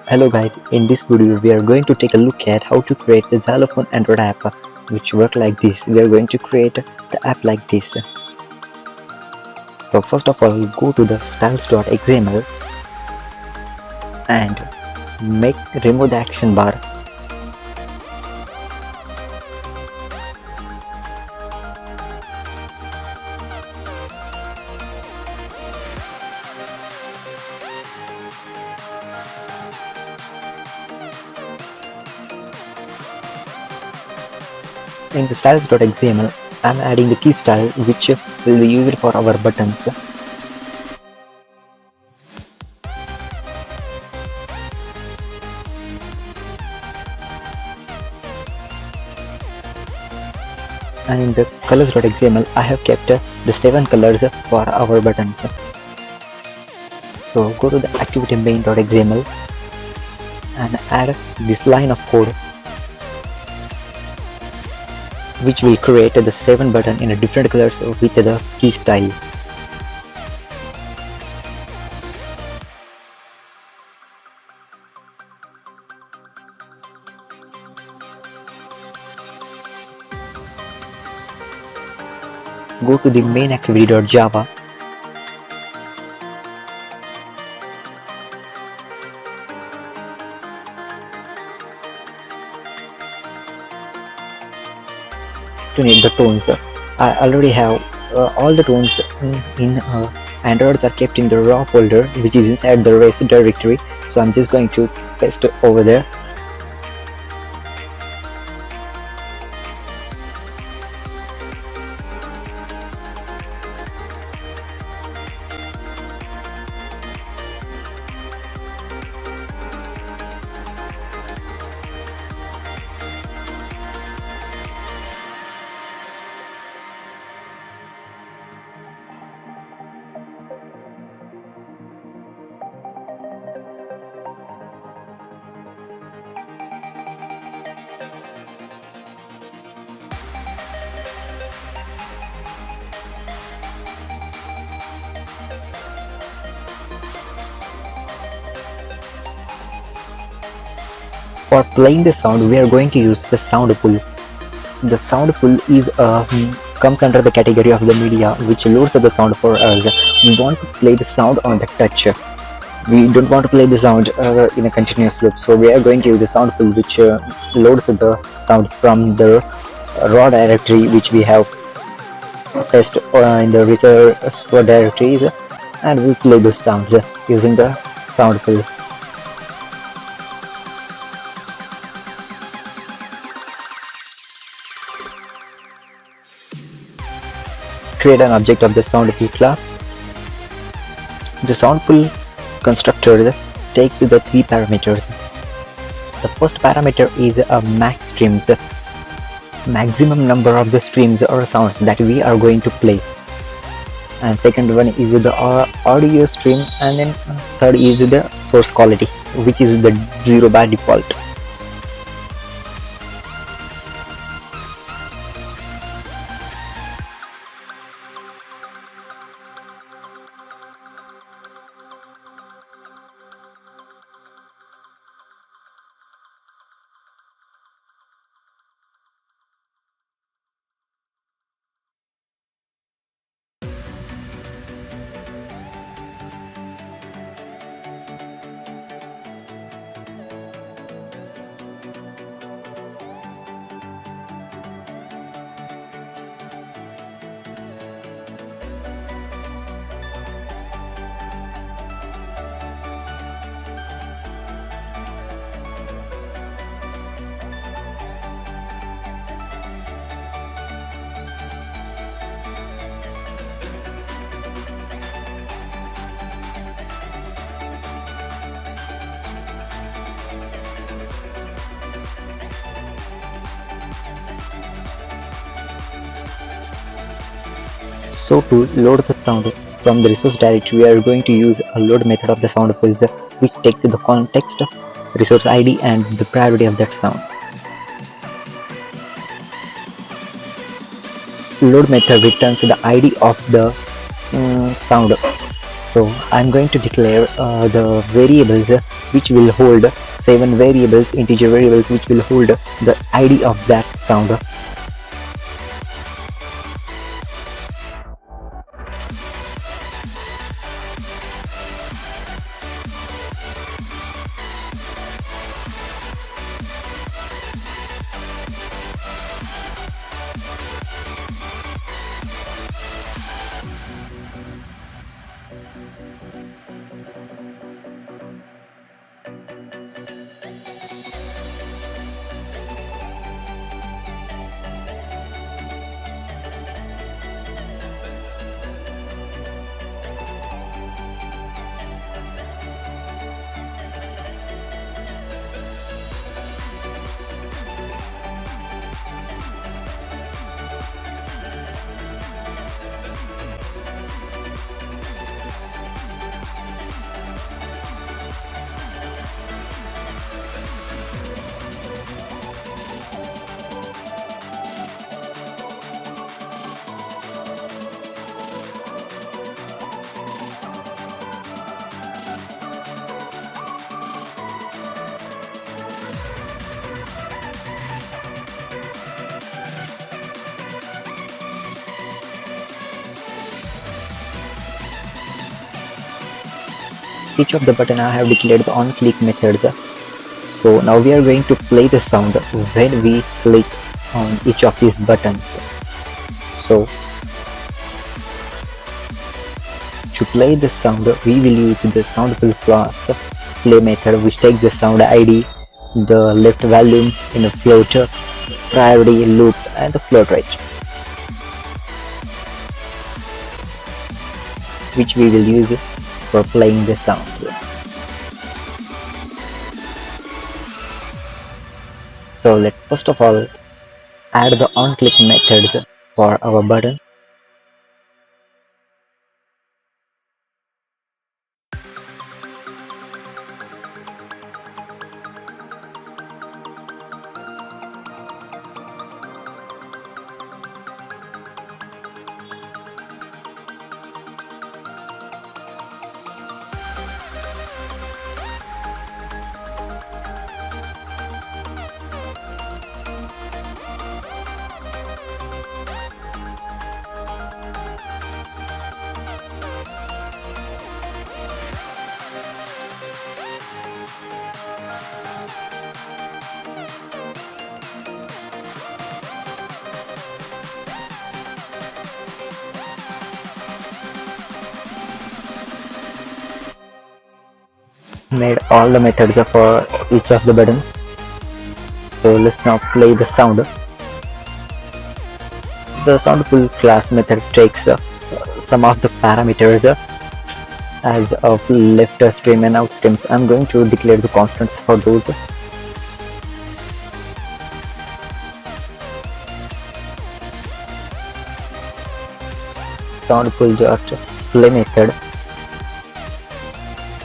Hello guys, in this video we are going to take a look at how to create the Xylophone Android app which work like this. We are going to create the app like this. So first of all, go to the styles.xml and remove the action bar. In the styles.xml, I am adding the key style which will be used for our buttons. And in the colors.xml, I have kept the 7 colors for our buttons. So go to the activity main.xml and add this line of code which will create the 7 button in a different colors with the key style. Go to the main activity.java to need the tones. I already have all the tones in Android are kept in the raw folder which is inside the REST directory, so I'm just going to paste it over there. For playing the sound, we are going to use the Soundpool. The Soundpool is comes under the category of the media which loads the sound for us. We want to play the sound on the touch. We don't want to play the sound in a continuous loop, so we are going to use the Soundpool which loads the sounds from the raw directory which we have placed in the reserve directories, and we play those sounds using the Soundpool. Create an object of the Soundpool class. The Soundpool constructor takes the 3 parameters. The first parameter is a max streams, maximum number of the streams or sounds that we are going to play. And second one is the audio stream, and then third is the source quality, which is the 0 by default. So to load the sound from the resource directory, we are going to use a load method of the Soundpool which takes the context, resource ID and the priority of that sound. Load method returns the ID of the sound. So I'm going to declare the variables which will hold 7 variables, integer variables, which will hold the ID of that sound. Each of the button I have declared the on click methods. So now we are going to play the sound when we click on each of these buttons. So to play the sound, we will use the Soundpool class play method, which takes the sound ID, the left volume in a float, priority, loop, and the float rate, which we will use for playing the sound. So let's first of all add the on click methods for our button. Made all the methods for each of the buttons. So let's now play the sound. The Soundpool class method takes some of the parameters as of left stream and out streams. I'm going to declare the constants for those. Soundpool.play method.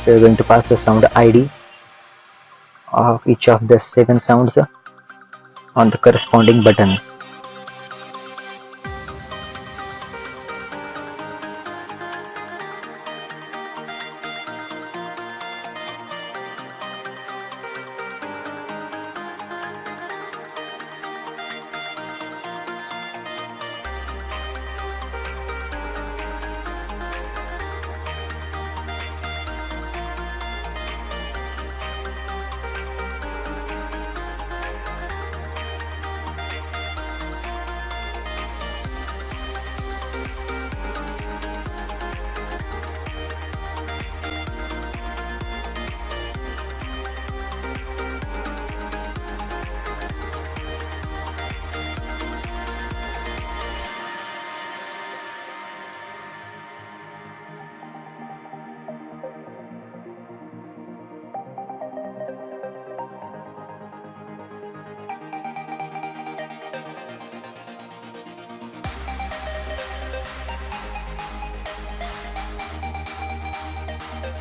We are going to pass the sound ID of each of the 7 sounds on the corresponding button.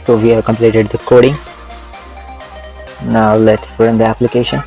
So we have completed the coding. Now let's run the application.